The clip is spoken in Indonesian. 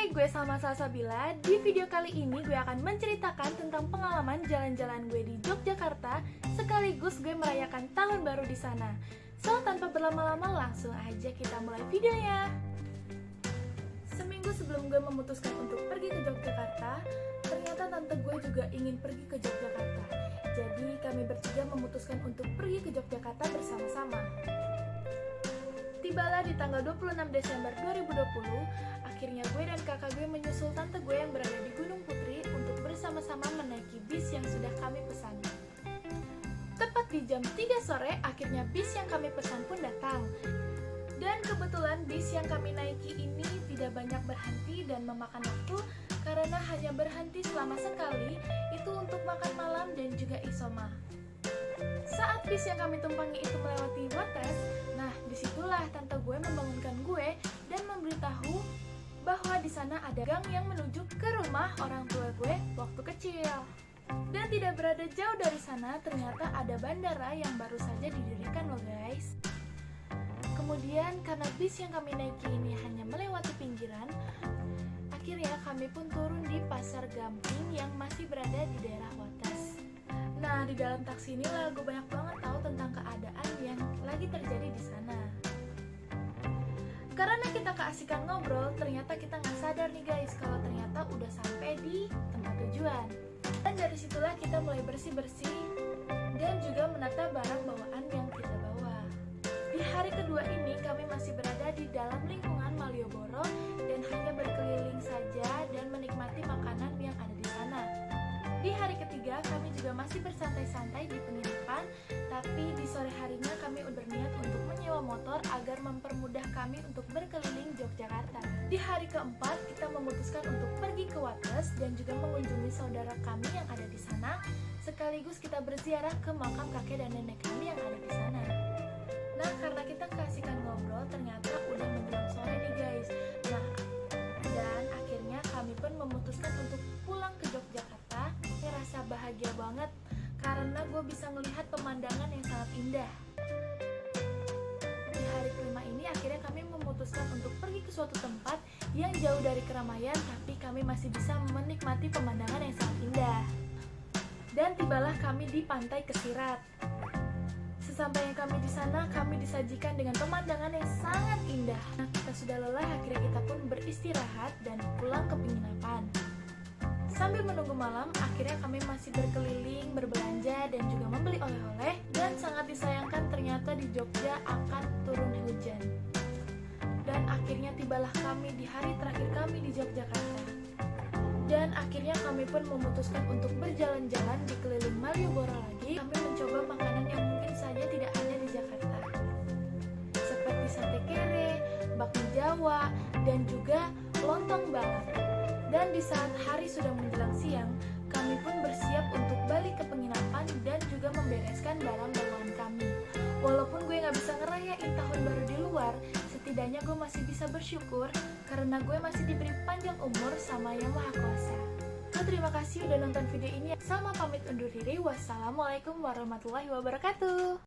Hai, gue Salma Salsabila. Di video kali ini gue akan menceritakan tentang pengalaman jalan-jalan gue di Yogyakarta, sekaligus gue merayakan tahun baru di sana. So, tanpa berlama-lama langsung aja kita mulai videonya. Seminggu sebelum gue memutuskan untuk pergi ke Yogyakarta, ternyata tante gue juga ingin pergi ke Yogyakarta. Jadi kami bertiga memutuskan untuk pergi ke Yogyakarta bersama-sama. Tibalah di tanggal 26 Desember 2020, akhirnya gue dan kakak gue menyusul tante gue yang berada di Gunung Putri untuk bersama-sama menaiki bis yang sudah kami pesan. Tepat di jam 3 sore, akhirnya bis yang kami pesan pun datang. Dan kebetulan bis yang kami naiki ini tidak banyak berhenti dan memakan waktu karena hanya berhenti selama sekali, itu untuk makan malam dan juga isoma. Saat bis yang kami tumpangi itu melewati Wates, nah disitulah tante gue membangunkan gue dan memberitahu bahwa di sana ada gang yang menuju ke rumah orang tua gue waktu kecil. Dan tidak berada jauh dari sana ternyata ada bandara yang baru saja didirikan loh guys. Kemudian karena bis yang kami naiki ini hanya melewati pinggiran, akhirnya kami pun turun di Pasar Gamping yang masih berada di daerah Wates. Nah, di dalam taksi ini lah gue banyak banget tahu tentang keadaan yang lagi terjadi di sana. Karena kita keasikan ngobrol, ternyata kita nggak sadar nih guys kalau ternyata udah sampai di tempat tujuan. Dan dari situlah kita mulai bersih-bersih dan juga menata barang bawaan yang kita bawa. Di hari kedua ini kami masih berada di dalam lingkungan Malioboro dan hanya berkeliling saja dan menikmati makanan yang ada di sana. Di hari ketiga kami juga masih bersantai-santai di penginapan, tapi di sore harinya kami berniat untuk menyewa motor agar mempermudah kami untuk berkeliling Yogyakarta. Di hari keempat kita memutuskan untuk pergi ke Wates dan juga mengunjungi saudara kami yang ada di sana, sekaligus kita berziarah ke makam kakek dan nenek kami yang ada di sana. Nah, karena kita keasikan ngobrol, ternyata udah menjelang sore nih guys. Nah, dan akhirnya kami pun memutuskan untuk pulang ke Yogyakarta. Saya rasa bahagia banget karena gue bisa melihat pemandangan yang sangat indah. Di hari kelima ini akhirnya kami memutuskan untuk pergi ke suatu tempat yang jauh dari keramaian, tapi kami masih bisa menikmati pemandangan yang sangat indah. Dan tibalah kami di Pantai Kesirat. Sesampainya kami di sana, kami disajikan dengan pemandangan yang sangat indah. Nah, kita sudah lelah, akhirnya kita pun beristirahat dan pulang ke penginapan. Sambil menunggu malam, akhirnya kami masih berkeliling, berbelanja, dan juga membeli oleh-oleh. Dan sangat disayangkan ternyata di Jogja akan turun hujan. Dan akhirnya tibalah kami di hari terakhir kami di Yogyakarta. Dan akhirnya kami pun memutuskan untuk berjalan-jalan di keliling Malioboro lagi. Kami mencoba makanan yang mungkin saja tidak ada di Jakarta, seperti sate kere, bakmi Jawa, dan juga lontong balap. Dan di saat hari sudah menjelang siang, kami pun bersiap untuk balik ke penginapan dan juga membereskan barang bawaan kami. Walaupun gue gak bisa ngerayain tahun baru di luar, setidaknya gue masih bisa bersyukur karena gue masih diberi panjang umur sama Yang Maha Kuasa. So, terima kasih udah nonton video ini. Salma pamit undur diri. Wassalamualaikum warahmatullahi wabarakatuh.